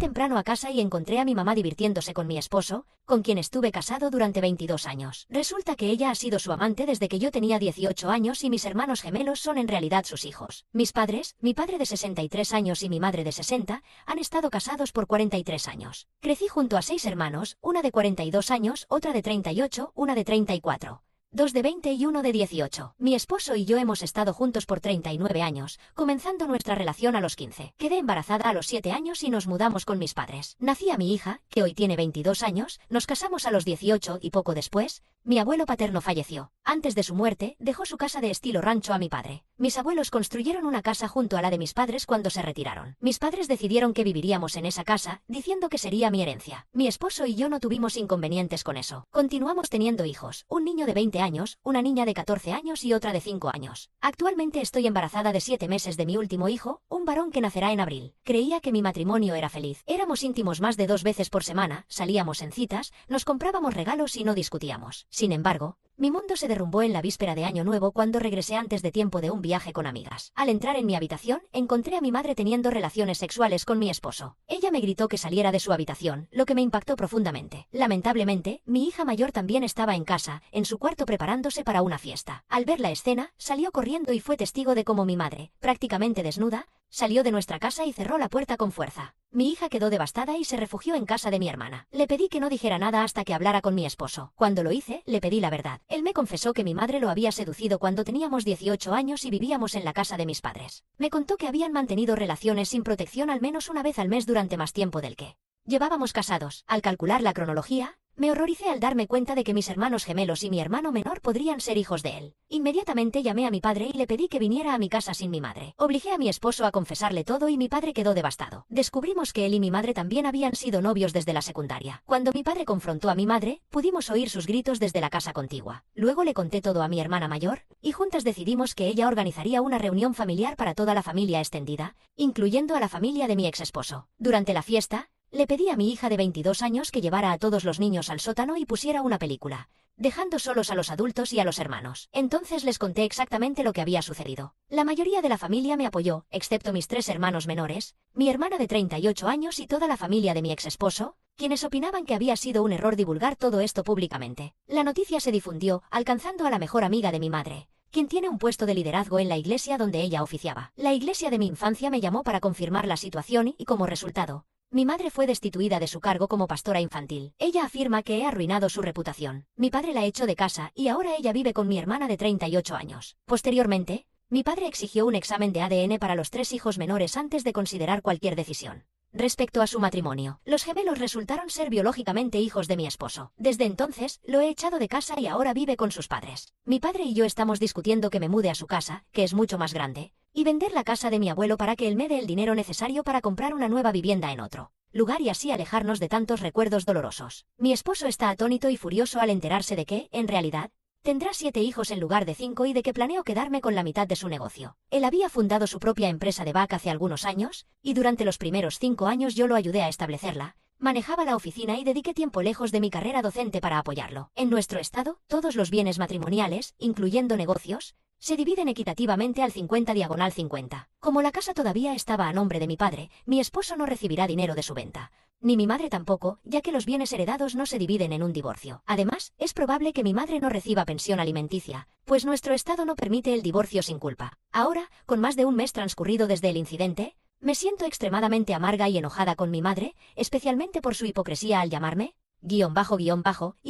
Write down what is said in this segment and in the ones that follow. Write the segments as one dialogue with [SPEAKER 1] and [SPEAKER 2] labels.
[SPEAKER 1] temprano a casa y encontré a mi mamá divirtiéndose con mi esposo, con quien estuve casado durante 22 años. Resulta que ella ha sido su amante desde que yo tenía 18 años y mis hermanos gemelos son en realidad sus hijos. Mis padres, mi padre de 63 años y mi madre de 60, han estado casados por 43 años. Crecí junto a 6 hermanos, una de 42 años, otra de 38, una de 34. 2 de 20 y 1 de 18. Mi esposo y yo hemos estado juntos por 39 años, comenzando nuestra relación a los 15. Quedé embarazada a los 7 años y nos mudamos con mis padres. Nací a mi hija, que hoy tiene 22 años, nos casamos a los 18 y poco después, mi abuelo paterno falleció. Antes de su muerte, dejó su casa de estilo rancho a mi padre. Mis abuelos construyeron una casa junto a la de mis padres cuando se retiraron. Mis padres decidieron que viviríamos en esa casa, diciendo que sería mi herencia. Mi esposo y yo no tuvimos inconvenientes con eso. Continuamos teniendo hijos, un niño de 20 años, una niña de 14 años y otra de 5 años. Actualmente estoy embarazada de 7 meses de mi último hijo, un varón que nacerá en abril. Creía que mi matrimonio era feliz. Éramos íntimos más de 2 veces por semana, salíamos en citas, nos comprábamos regalos y no discutíamos. Sin embargo, mi mundo se derrumbó en la víspera de Año Nuevo cuando regresé antes de tiempo de un viaje con amigas. Al entrar en mi habitación, encontré a mi madre teniendo relaciones sexuales con mi esposo. Ella me gritó que saliera de su habitación, lo que me impactó profundamente. Lamentablemente, mi hija mayor también estaba en casa, en su cuarto preparándose para una fiesta. Al ver la escena, salió corriendo y fue testigo de cómo mi madre, prácticamente desnuda, salió de nuestra casa y cerró la puerta con fuerza. Mi hija quedó devastada y se refugió en casa de mi hermana. Le pedí que no dijera nada hasta que hablara con mi esposo. Cuando lo hice, le pedí la verdad. Él me confesó que mi madre lo había seducido cuando teníamos 18 años y vivíamos en la casa de mis padres. Me contó que habían mantenido relaciones sin protección al menos una vez al mes durante más tiempo del que llevábamos casados. Al calcular la cronología, me horroricé al darme cuenta de que mis hermanos gemelos y mi hermano menor podrían ser hijos de él. Inmediatamente llamé a mi padre y le pedí que viniera a mi casa sin mi madre. Obligué a mi esposo a confesarle todo y mi padre quedó devastado. Descubrimos que él y mi madre también habían sido novios desde la secundaria. Cuando mi padre confrontó a mi madre, pudimos oír sus gritos desde la casa contigua. Luego le conté todo a mi hermana mayor, y juntas decidimos que ella organizaría una reunión familiar para toda la familia extendida, incluyendo a la familia de mi ex esposo. Durante la fiesta, le pedí a mi hija de 22 años que llevara a todos los niños al sótano y pusiera una película, dejando solos a los adultos y a los hermanos. Entonces les conté exactamente lo que había sucedido. La mayoría de la familia me apoyó, excepto mis 3 hermanos menores, mi hermana de 38 años y toda la familia de mi ex esposo, quienes opinaban que había sido un error divulgar todo esto públicamente. La noticia se difundió, alcanzando a la mejor amiga de mi madre, quien tiene un puesto de liderazgo en la iglesia donde ella oficiaba. La iglesia de mi infancia me llamó para confirmar la situación y, como resultado, mi madre fue destituida de su cargo como pastora infantil. Ella afirma que he arruinado su reputación. Mi padre la echó de casa y ahora ella vive con mi hermana de 38 años. Posteriormente, mi padre exigió un examen de ADN para los 3 hijos menores antes de considerar cualquier decisión. Respecto a su matrimonio, los gemelos resultaron ser biológicamente hijos de mi esposo. Desde entonces, lo he echado de casa y ahora vive con sus padres. Mi padre y yo estamos discutiendo que me mude a su casa, que es mucho más grande, y vender la casa de mi abuelo para que él me dé el dinero necesario para comprar una nueva vivienda en otro lugar y así alejarnos de tantos recuerdos dolorosos. Mi esposo está atónito y furioso al enterarse de que, en realidad, tendrá 7 hijos en lugar de 5 y de que planeo quedarme con la mitad de su negocio. Él había fundado su propia empresa de vaca hace algunos años, y durante los primeros 5 años yo lo ayudé a establecerla. Manejaba la oficina y dediqué tiempo lejos de mi carrera docente para apoyarlo. En nuestro estado, todos los bienes matrimoniales, incluyendo negocios, se dividen equitativamente al 50/50. Como la casa todavía estaba a nombre de mi padre, mi esposo no recibirá dinero de su venta. Ni mi madre tampoco, ya que los bienes heredados no se dividen en un divorcio. Además, es probable que mi madre no reciba pensión alimenticia, pues nuestro estado no permite el divorcio sin culpa. Ahora, con más de un mes transcurrido desde el incidente, me siento extremadamente amarga y enojada con mi madre, especialmente por su hipocresía al llamarme y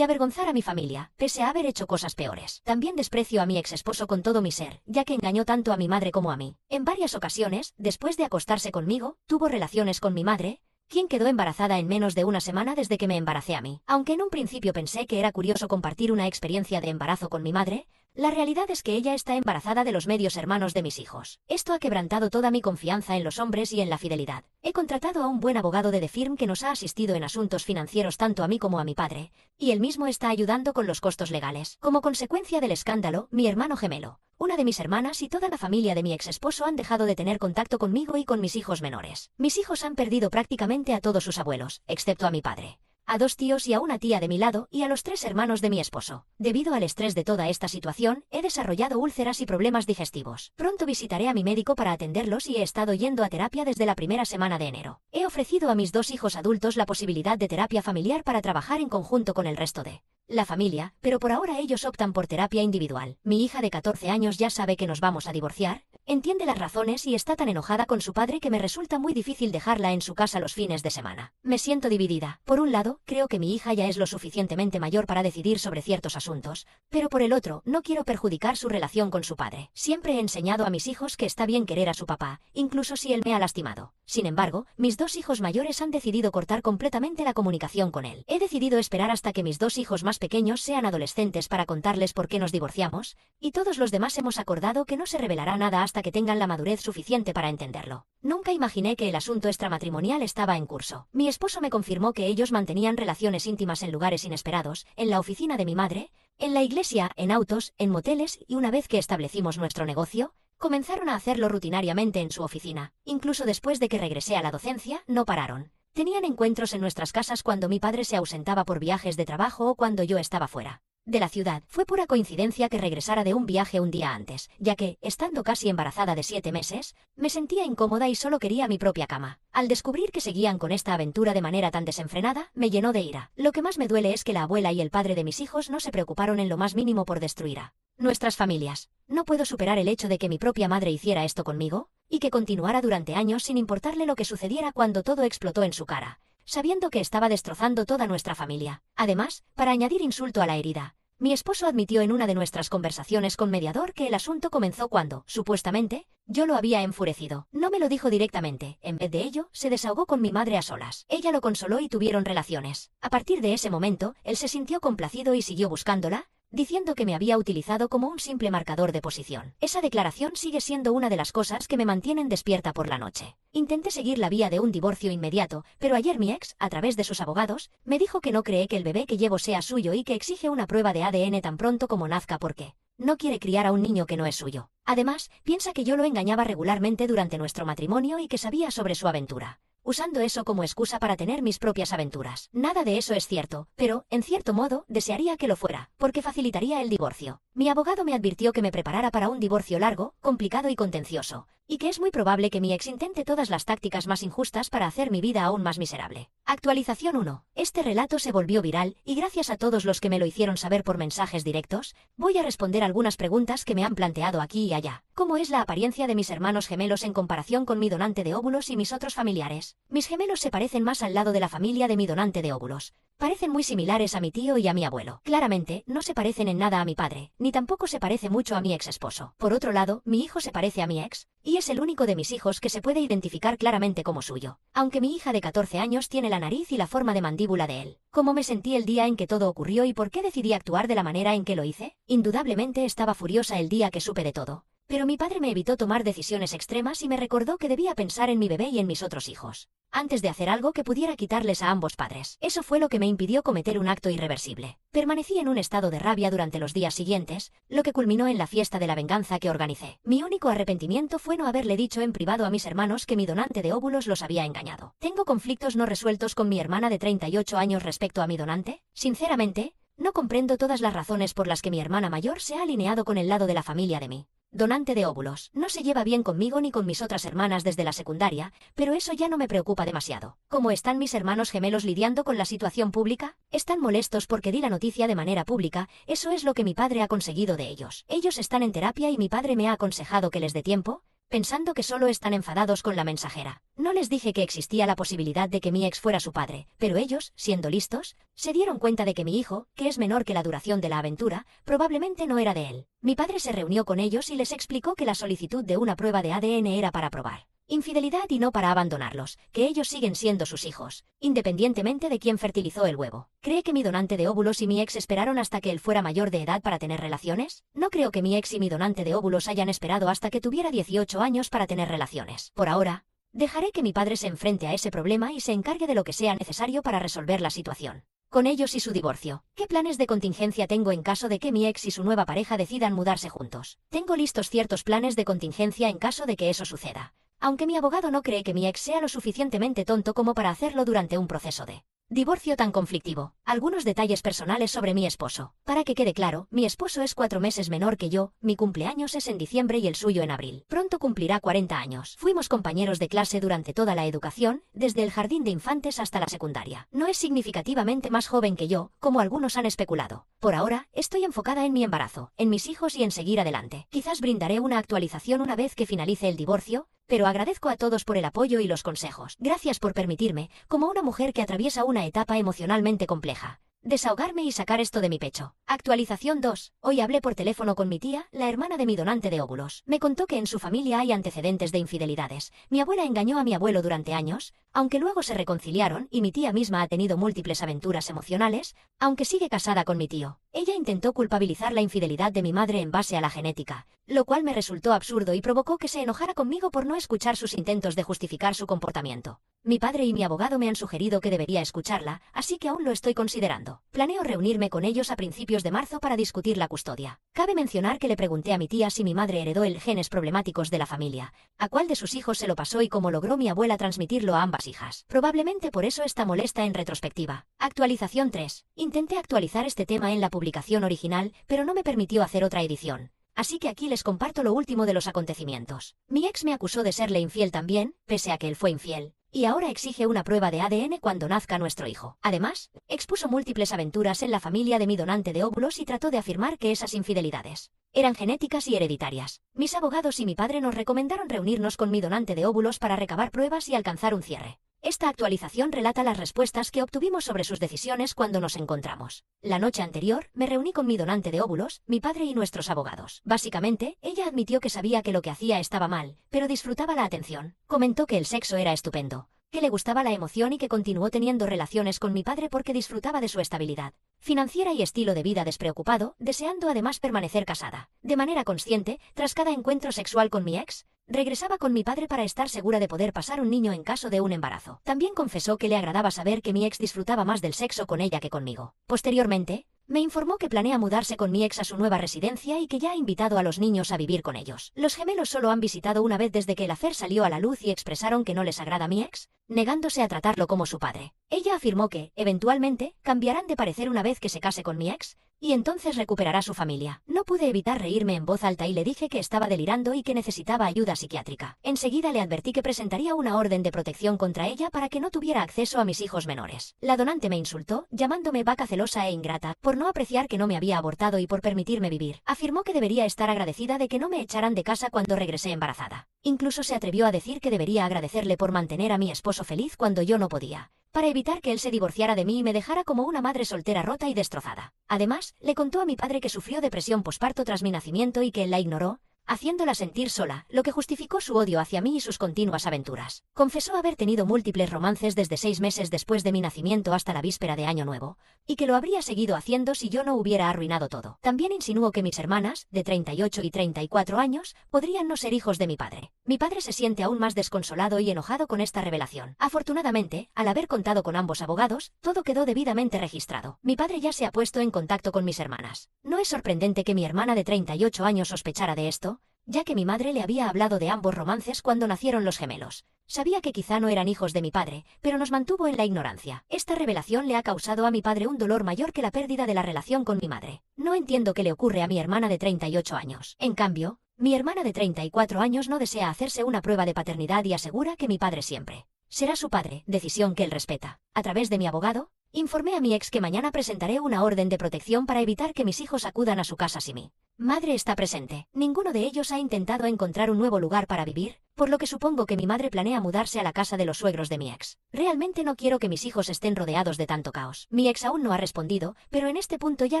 [SPEAKER 1] avergonzar a mi familia, pese a haber hecho cosas peores. También desprecio a mi ex esposo con todo mi ser, ya que engañó tanto a mi madre como a mí. En varias ocasiones, después de acostarse conmigo, tuvo relaciones con mi madre, quien quedó embarazada en menos de una semana desde que me embaracé a mí. Aunque en un principio pensé que era curioso compartir una experiencia de embarazo con mi madre, la realidad es que ella está embarazada de los medios hermanos de mis hijos. Esto ha quebrantado toda mi confianza en los hombres y en la fidelidad. He contratado a un buen abogado de The Firm que nos ha asistido en asuntos financieros tanto a mí como a mi padre, y él mismo está ayudando con los costos legales. Como consecuencia del escándalo, mi hermano gemelo, una de mis hermanas y toda la familia de mi ex esposo han dejado de tener contacto conmigo y con mis hijos menores. Mis hijos han perdido prácticamente a todos sus abuelos, excepto a mi padre. a 2 tíos y a una tía de mi lado y a los 3 hermanos de mi esposo. Debido al estrés de toda esta situación, he desarrollado úlceras y problemas digestivos. Pronto visitaré a mi médico para atenderlos y he estado yendo a terapia desde la primera semana de enero. He ofrecido a mis 2 hijos adultos la posibilidad de terapia familiar para trabajar en conjunto con el resto de la familia, pero por ahora ellos optan por terapia individual. Mi hija de 14 años ya sabe que nos vamos a divorciar, entiende las razones y está tan enojada con su padre que me resulta muy difícil dejarla en su casa los fines de semana. Me siento dividida. Por un lado, creo que mi hija ya es lo suficientemente mayor para decidir sobre ciertos asuntos, pero por el otro, no quiero perjudicar su relación con su padre. Siempre he enseñado a mis hijos que está bien querer a su papá, incluso si él me ha lastimado. Sin embargo, mis 2 hijos mayores han decidido cortar completamente la comunicación con él. He decidido esperar hasta que mis 2 hijos más pequeños sean adolescentes para contarles por qué nos divorciamos, y todos los demás hemos acordado que no se revelará nada hasta que tengan la madurez suficiente para entenderlo. Nunca imaginé que el asunto extramatrimonial estaba en curso. Mi esposo me confirmó que ellos mantenían relaciones íntimas en lugares inesperados, en la oficina de mi madre, en la iglesia, en autos, en moteles y una vez que establecimos nuestro negocio, comenzaron a hacerlo rutinariamente en su oficina. Incluso después de que regresé a la docencia, no pararon. Tenían encuentros en nuestras casas cuando mi padre se ausentaba por viajes de trabajo o cuando yo estaba fuera de la ciudad. Fue pura coincidencia que regresara de un viaje un día antes, ya que, estando casi embarazada de 7 meses, me sentía incómoda y solo quería mi propia cama. Al descubrir que seguían con esta aventura de manera tan desenfrenada, me llenó de ira. Lo que más me duele es que la abuela y el padre de mis hijos no se preocuparon en lo más mínimo por destruir a nuestras familias. No puedo superar el hecho de que mi propia madre hiciera esto conmigo, y que continuara durante años sin importarle lo que sucediera cuando todo explotó en su cara, sabiendo que estaba destrozando toda nuestra familia. Además, para añadir insulto a la herida, mi esposo admitió en una de nuestras conversaciones con mediador que el asunto comenzó cuando, supuestamente, yo lo había enfurecido. No me lo dijo directamente, en vez de ello, se desahogó con mi madre a solas. Ella lo consoló y tuvieron relaciones. A partir de ese momento, él se sintió complacido y siguió buscándola, diciendo que me había utilizado como un simple marcador de posición. Esa declaración sigue siendo una de las cosas que me mantienen despierta por la noche. Intenté seguir la vía de un divorcio inmediato, pero ayer mi ex, a través de sus abogados, me dijo que no cree que el bebé que llevo sea suyo y que exige una prueba de ADN tan pronto como nazca porque no quiere criar a un niño que no es suyo. Además, piensa que yo lo engañaba regularmente durante nuestro matrimonio y que sabía sobre su aventura, usando eso como excusa para tener mis propias aventuras. Nada de eso es cierto, pero, en cierto modo, desearía que lo fuera, porque facilitaría el divorcio. Mi abogado me advirtió que me preparara para un divorcio largo, complicado y contencioso, y que es muy probable que mi ex intente todas las tácticas más injustas para hacer mi vida aún más miserable. Actualización 1. Este relato se volvió viral, y gracias a todos los que me lo hicieron saber por mensajes directos, voy a responder algunas preguntas que me han planteado aquí y allá. ¿Cómo es la apariencia de mis hermanos gemelos en comparación con mi donante de óvulos y mis otros familiares? Mis gemelos se parecen más al lado de la familia de mi donante de óvulos. Parecen muy similares a mi tío y a mi abuelo. Claramente, no se parecen en nada a mi padre, ni tampoco se parece mucho a mi ex esposo. Por otro lado, mi hijo se parece a mi ex, y es el único de mis hijos que se puede identificar claramente como suyo. Aunque mi hija de 14 años tiene la nariz y la forma de mandíbula de él. ¿Cómo me sentí el día en que todo ocurrió y por qué decidí actuar de la manera en que lo hice? Indudablemente estaba furiosa el día que supe de todo. Pero mi padre me evitó tomar decisiones extremas y me recordó que debía pensar en mi bebé y en mis otros hijos, antes de hacer algo que pudiera quitarles a ambos padres. Eso fue lo que me impidió cometer un acto irreversible. Permanecí en un estado de rabia durante los días siguientes, lo que culminó en la fiesta de la venganza que organicé. Mi único arrepentimiento fue no haberle dicho en privado a mis hermanos que mi donante de óvulos los había engañado. ¿Tengo conflictos no resueltos con mi hermana de 38 años respecto a mi donante? Sinceramente, no comprendo todas las razones por las que mi hermana mayor se ha alineado con el lado de la familia de mi donante de óvulos. No se lleva bien conmigo ni con mis otras hermanas desde la secundaria, pero eso ya no me preocupa demasiado. ¿Cómo están mis hermanos gemelos lidiando con la situación pública? Están molestos porque di la noticia de manera pública, eso es lo que mi padre ha conseguido de ellos. Ellos están en terapia y mi padre me ha aconsejado que les dé tiempo, pensando que solo están enfadados con la mensajera. No les dije que existía la posibilidad de que mi ex fuera su padre, pero ellos, siendo listos, se dieron cuenta de que mi hijo, que es menor que la duración de la aventura, probablemente no era de él. Mi padre se reunió con ellos y les explicó que la solicitud de una prueba de ADN era para probar infidelidad y no para abandonarlos, que ellos siguen siendo sus hijos, independientemente de quién fertilizó el huevo. ¿Cree que mi donante de óvulos y mi ex esperaron hasta que él fuera mayor de edad para tener relaciones? No creo que mi ex y mi donante de óvulos hayan esperado hasta que tuviera 18 años para tener relaciones. Por ahora, dejaré que mi padre se enfrente a ese problema y se encargue de lo que sea necesario para resolver la situación. Con ellos y su divorcio. ¿Qué planes de contingencia tengo en caso de que mi ex y su nueva pareja decidan mudarse juntos? Tengo listos ciertos planes de contingencia en caso de que eso suceda, aunque mi abogado no cree que mi ex sea lo suficientemente tonto como para hacerlo durante un proceso de Divorcio tan conflictivo. Algunos detalles personales sobre mi esposo. Para que quede claro, mi esposo es 4 meses menor que yo, mi cumpleaños es en diciembre y el suyo en abril. Pronto cumplirá 40 años. Fuimos compañeros de clase durante toda la educación, desde el jardín de infantes hasta la secundaria. No es significativamente más joven que yo, como algunos han especulado. Por ahora, estoy enfocada en mi embarazo, en mis hijos y en seguir adelante. Quizás brindaré una actualización una vez que finalice el divorcio, pero agradezco a todos por el apoyo y los consejos. Gracias por permitirme, como una mujer que atraviesa una etapa emocionalmente compleja, desahogarme y sacar esto de mi pecho. Actualización 2. Hoy hablé por teléfono con mi tía, la hermana de mi donante de óvulos. Me contó que en su familia hay antecedentes de infidelidades. Mi abuela engañó a mi abuelo durante años, aunque luego se reconciliaron y mi tía misma ha tenido múltiples aventuras emocionales, aunque sigue casada con mi tío. Ella intentó culpabilizar la infidelidad de mi madre en base a la genética, lo cual me resultó absurdo y provocó que se enojara conmigo por no escuchar sus intentos de justificar su comportamiento. Mi padre y mi abogado me han sugerido que debería escucharla, así que aún lo estoy considerando. Planeo reunirme con ellos a principios de marzo para discutir la custodia. Cabe mencionar que le pregunté a mi tía si mi madre heredó el genes problemáticos de la familia, a cuál de sus hijos se lo pasó y cómo logró mi abuela transmitirlo a ambas hijas. Probablemente por eso está molesta en retrospectiva. Actualización 3. Intenté actualizar este tema en la publicación original, pero no me permitió hacer otra edición. Así que aquí les comparto lo último de los acontecimientos. Mi ex me acusó de serle infiel también, pese a que él fue infiel, y ahora exige una prueba de ADN cuando nazca nuestro hijo. Además, expuso múltiples aventuras en la familia de mi donante de óvulos y trató de afirmar que esas infidelidades eran genéticas y hereditarias. Mis abogados y mi padre nos recomendaron reunirnos con mi donante de óvulos para recabar pruebas y alcanzar un cierre. Esta actualización relata las respuestas que obtuvimos sobre sus decisiones cuando nos encontramos. La noche anterior, me reuní con mi donante de óvulos, mi padre y nuestros abogados. Básicamente, ella admitió que sabía que lo que hacía estaba mal, pero disfrutaba la atención. Comentó que el sexo era estupendo, que le gustaba la emoción y que continuó teniendo relaciones con mi padre porque disfrutaba de su estabilidad financiera y estilo de vida despreocupado, deseando además permanecer casada. De manera consciente, tras cada encuentro sexual con mi ex, regresaba con mi padre para estar segura de poder pasar un niño en caso de un embarazo. También confesó que le agradaba saber que mi ex disfrutaba más del sexo con ella que conmigo. Posteriormente, me informó que planea mudarse con mi ex a su nueva residencia y que ya ha invitado a los niños a vivir con ellos. Los gemelos solo han visitado una vez desde que el affair salió a la luz y expresaron que no les agrada mi ex, negándose a tratarlo como su padre. Ella afirmó que, eventualmente, cambiarán de parecer una vez que se case con mi ex, y entonces recuperará su familia. No pude evitar reírme en voz alta y le dije que estaba delirando y que necesitaba ayuda psiquiátrica. Enseguida le advertí que presentaría una orden de protección contra ella para que no tuviera acceso a mis hijos menores. La donante me insultó, llamándome vaca celosa e ingrata, por no apreciar que no me había abortado y por permitirme vivir. Afirmó que debería estar agradecida de que no me echaran de casa cuando regresé embarazada. Incluso se atrevió a decir que debería agradecerle por mantener a mi esposo feliz cuando yo no podía, para evitar que él se divorciara de mí y me dejara como una madre soltera rota y destrozada. Además, le contó a mi padre que sufrió depresión posparto tras mi nacimiento y que él la ignoró, haciéndola sentir sola, lo que justificó su odio hacia mí y sus continuas aventuras. Confesó haber tenido múltiples romances desde 6 meses después de mi nacimiento hasta la víspera de Año Nuevo, y que lo habría seguido haciendo si yo no hubiera arruinado todo. También insinuó que mis hermanas, de 38 y 34 años, podrían no ser hijos de mi padre. Mi padre se siente aún más desconsolado y enojado con esta revelación. Afortunadamente, al haber contado con ambos abogados, todo quedó debidamente registrado. Mi padre ya se ha puesto en contacto con mis hermanas. No es sorprendente que mi hermana de 38 años sospechara de esto, ya que mi madre le había hablado de ambos romances cuando nacieron los gemelos. Sabía que quizá no eran hijos de mi padre, pero nos mantuvo en la ignorancia. Esta revelación le ha causado a mi padre un dolor mayor que la pérdida de la relación con mi madre. No entiendo qué le ocurre a mi hermana de 38 años. En cambio, mi hermana de 34 años no desea hacerse una prueba de paternidad y asegura que mi padre siempre será su padre, decisión que él respeta. A través de mi abogado, informé a mi ex que mañana presentaré una orden de protección para evitar que mis hijos acudan a su casa si mi madre está presente. Ninguno de ellos ha intentado encontrar un nuevo lugar para vivir, por lo que supongo que mi madre planea mudarse a la casa de los suegros de mi ex. Realmente no quiero que mis hijos estén rodeados de tanto caos. Mi ex aún no ha respondido, pero en este punto ya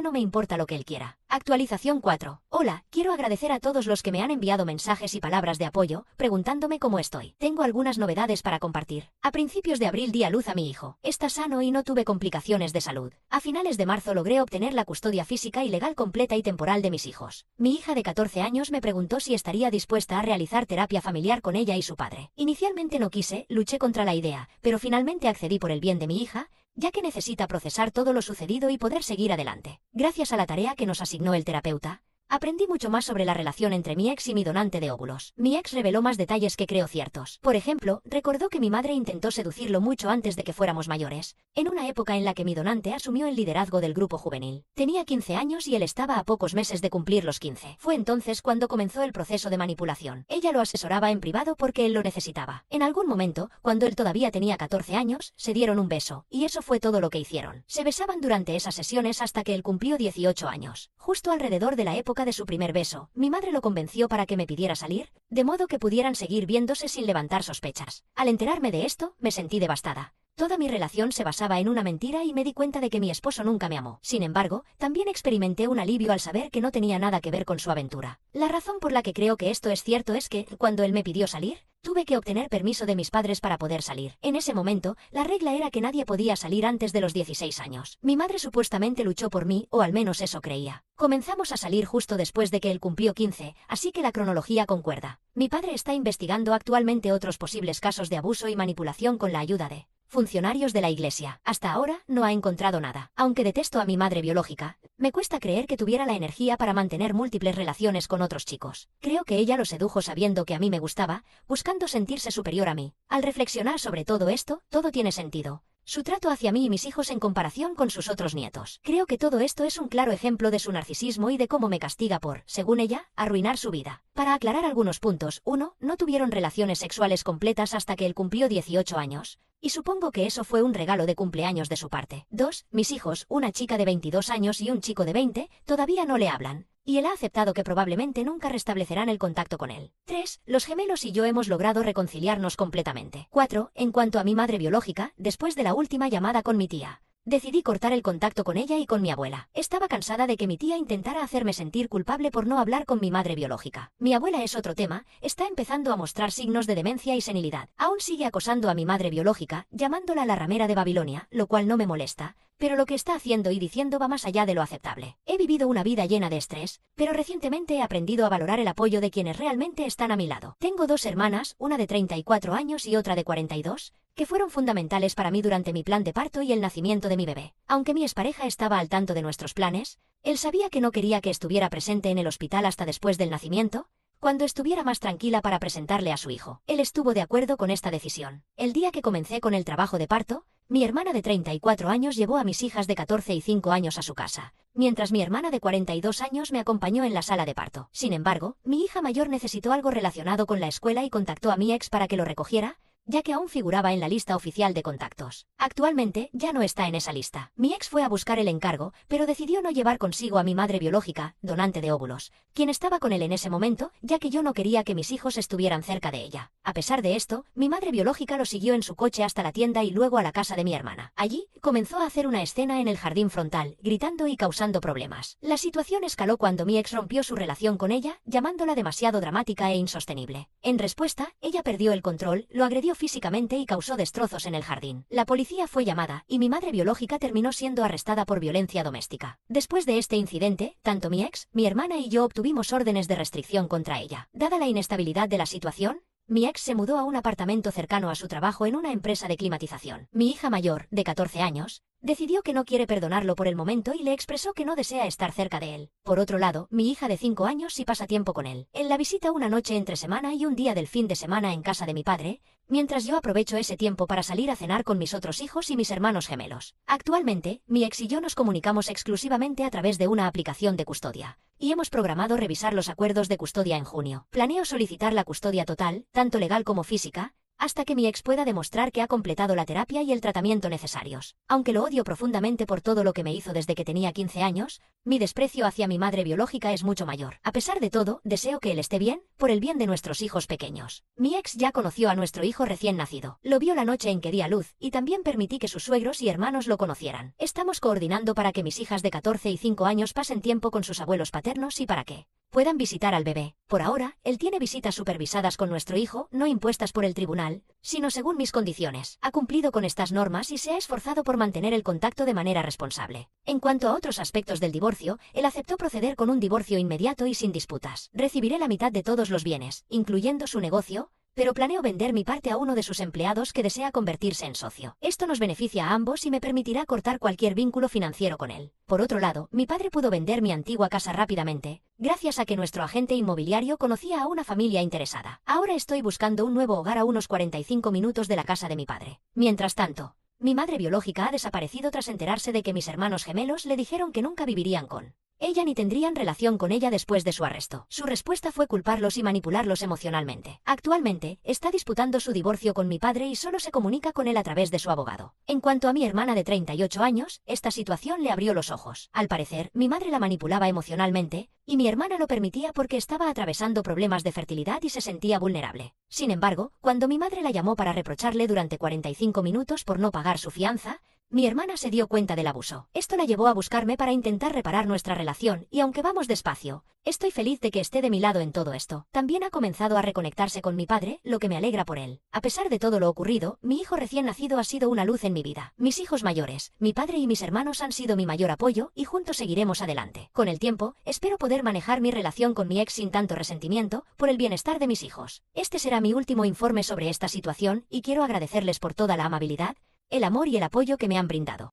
[SPEAKER 1] no me importa lo que él quiera. Actualización 4. Hola, quiero agradecer a todos los que me han enviado mensajes y palabras de apoyo, preguntándome cómo estoy. Tengo algunas novedades para compartir. A principios de abril di a luz a mi hijo. Está sano y no tuve complicaciones de salud. A finales de marzo logré obtener la custodia física y legal completa y temporal de mis hijos. Mi hija de 14 años me preguntó si estaría dispuesta a realizar terapia familiar con ella y su padre. Inicialmente no quise, luché contra la idea, pero finalmente accedí por el bien de mi hija, ya que necesita procesar todo lo sucedido y poder seguir adelante. Gracias a la tarea que nos asignó el terapeuta, Aprendí mucho más sobre la relación entre mi ex y mi donante de óvulos. Mi ex reveló más detalles que creo ciertos. Por ejemplo, recordó que mi madre intentó seducirlo mucho antes de que fuéramos mayores, en una época en la que mi donante asumió el liderazgo del grupo juvenil. Tenía 15 años y él estaba a pocos meses de cumplir los 15. Fue entonces cuando comenzó el proceso de manipulación. Ella lo asesoraba en privado porque él lo necesitaba. En algún momento, cuando él todavía tenía 14 años, se dieron un beso, y eso fue todo lo que hicieron. Se besaban durante esas sesiones hasta que él cumplió 18 años. Justo alrededor de la época de su primer beso, mi madre lo convenció para que me pidiera salir, de modo que pudieran seguir viéndose sin levantar sospechas. Al enterarme de esto, me sentí devastada. Toda mi relación se basaba en una mentira y me di cuenta de que mi esposo nunca me amó. Sin embargo, también experimenté un alivio al saber que no tenía nada que ver con su aventura. La razón por la que creo que esto es cierto es que, cuando él me pidió salir, tuve que obtener permiso de mis padres para poder salir. En ese momento, la regla era que nadie podía salir antes de los 16 años. Mi madre supuestamente luchó por mí, o al menos eso creía. Comenzamos a salir justo después de que él cumplió 15, así que la cronología concuerda. Mi padre está investigando actualmente otros posibles casos de abuso y manipulación con la ayuda de funcionarios de la iglesia. Hasta ahora no ha encontrado nada. Aunque detesto a mi madre biológica, me cuesta creer que tuviera la energía para mantener múltiples relaciones con otros chicos. Creo que ella lo sedujo sabiendo que a mí me gustaba, buscando sentirse superior a mí. Al reflexionar sobre todo esto, todo tiene sentido. Su trato hacia mí y mis hijos en comparación con sus otros nietos. Creo que todo esto es un claro ejemplo de su narcisismo y de cómo me castiga por, según ella, arruinar su vida. Para aclarar algunos puntos, 1. No tuvieron relaciones sexuales completas hasta que él cumplió 18 años. Y supongo que eso fue un regalo de cumpleaños de su parte. 2. Mis hijos, una chica de 22 años y un chico de 20, todavía no le hablan. Y él ha aceptado que probablemente nunca restablecerán el contacto con él. 3. Los gemelos y yo hemos logrado reconciliarnos completamente. 4. En cuanto a mi madre biológica, después de la última llamada con mi tía, decidí cortar el contacto con ella y con mi abuela. Estaba cansada de que mi tía intentara hacerme sentir culpable por no hablar con mi madre biológica. Mi abuela es otro tema, está empezando a mostrar signos de demencia y senilidad. Aún sigue acosando a mi madre biológica, llamándola la ramera de Babilonia, lo cual no me molesta, pero lo que está haciendo y diciendo va más allá de lo aceptable. He vivido una vida llena de estrés, pero recientemente he aprendido a valorar el apoyo de quienes realmente están a mi lado. Tengo 2 hermanas, una de 34 años y otra de 42, que fueron fundamentales para mí durante mi plan de parto y el nacimiento de mi bebé. Aunque mi expareja estaba al tanto de nuestros planes, él sabía que no quería que estuviera presente en el hospital hasta después del nacimiento, cuando estuviera más tranquila para presentarle a su hijo. Él estuvo de acuerdo con esta decisión. El día que comencé con el trabajo de parto, mi hermana de 34 años llevó a mis hijas de 14 y 5 años a su casa, mientras mi hermana de 42 años me acompañó en la sala de parto. Sin embargo, mi hija mayor necesitó algo relacionado con la escuela y contactó a mi ex para que lo recogiera, ya que aún figuraba en la lista oficial de contactos. Actualmente ya no está en esa lista. Mi ex fue a buscar el encargo, pero decidió no llevar consigo a mi madre biológica, donante de óvulos, quien estaba con él en ese momento, ya que yo no quería que mis hijos estuvieran cerca de ella. A pesar de esto, mi madre biológica lo siguió en su coche hasta la tienda y luego a la casa de mi hermana. Allí, comenzó a hacer una escena en el jardín frontal, gritando y causando problemas. La situación escaló cuando mi ex rompió su relación con ella, llamándola demasiado dramática e insostenible. En respuesta, ella perdió el control, lo agredió físicamente y causó destrozos en el jardín. La policía fue llamada, y mi madre biológica terminó siendo arrestada por violencia doméstica. Después de este incidente, tanto mi ex, mi hermana y yo obtuvimos órdenes de restricción contra ella. Dada la inestabilidad de la situación, mi ex se mudó a un apartamento cercano a su trabajo en una empresa de climatización. Mi hija mayor, de 14 años, decidió que no quiere perdonarlo por el momento y le expresó que no desea estar cerca de él. Por otro lado, mi hija de 5 años sí pasa tiempo con él. Él la visita una noche entre semana y un día del fin de semana en casa de mi padre, mientras yo aprovecho ese tiempo para salir a cenar con mis otros hijos y mis hermanos gemelos. Actualmente, mi ex y yo nos comunicamos exclusivamente a través de una aplicación de custodia, y hemos programado revisar los acuerdos de custodia en junio. Planeo solicitar la custodia total, tanto legal como física, hasta que mi ex pueda demostrar que ha completado la terapia y el tratamiento necesarios. Aunque lo odio profundamente por todo lo que me hizo desde que tenía 15 años, mi desprecio hacia mi madre biológica es mucho mayor. A pesar de todo, deseo que él esté bien, por el bien de nuestros hijos pequeños. Mi ex ya conoció a nuestro hijo recién nacido. Lo vio la noche en que di a luz, y también permití que sus suegros y hermanos lo conocieran. Estamos coordinando para que mis hijas de 14 y 5 años pasen tiempo con sus abuelos paternos y para que puedan visitar al bebé. Por ahora, él tiene visitas supervisadas con nuestro hijo, no impuestas por el tribunal, sino según mis condiciones. Ha cumplido con estas normas y se ha esforzado por mantener el contacto de manera responsable. En cuanto a otros aspectos del divorcio, él aceptó proceder con un divorcio inmediato y sin disputas. Recibiré la mitad de todos los bienes, incluyendo su negocio, pero planeo vender mi parte a uno de sus empleados que desea convertirse en socio. Esto nos beneficia a ambos y me permitirá cortar cualquier vínculo financiero con él. Por otro lado, mi padre pudo vender mi antigua casa rápidamente, gracias a que nuestro agente inmobiliario conocía a una familia interesada. Ahora estoy buscando un nuevo hogar a unos 45 minutos de la casa de mi padre. Mientras tanto, mi madre biológica ha desaparecido tras enterarse de que mis hermanos gemelos le dijeron que nunca vivirían con ella ni tendrían relación con ella después de su arresto. Su respuesta fue culparlos y manipularlos emocionalmente. Actualmente, está disputando su divorcio con mi padre y solo se comunica con él a través de su abogado. En cuanto a mi hermana de 38 años, esta situación le abrió los ojos. Al parecer, mi madre la manipulaba emocionalmente, y mi hermana lo permitía porque estaba atravesando problemas de fertilidad y se sentía vulnerable. Sin embargo, cuando mi madre la llamó para reprocharle durante 45 minutos por no pagar su fianza, mi hermana se dio cuenta del abuso. Esto la llevó a buscarme para intentar reparar nuestra relación, y aunque vamos despacio, estoy feliz de que esté de mi lado en todo esto. También ha comenzado a reconectarse con mi padre, lo que me alegra por él. A pesar de todo lo ocurrido, mi hijo recién nacido ha sido una luz en mi vida. Mis hijos mayores, mi padre y mis hermanos han sido mi mayor apoyo, y juntos seguiremos adelante. Con el tiempo, espero poder manejar mi relación con mi ex sin tanto resentimiento, por el bienestar de mis hijos. Este será mi último informe sobre esta situación, y quiero agradecerles por toda la amabilidad, el amor y el apoyo que me han brindado.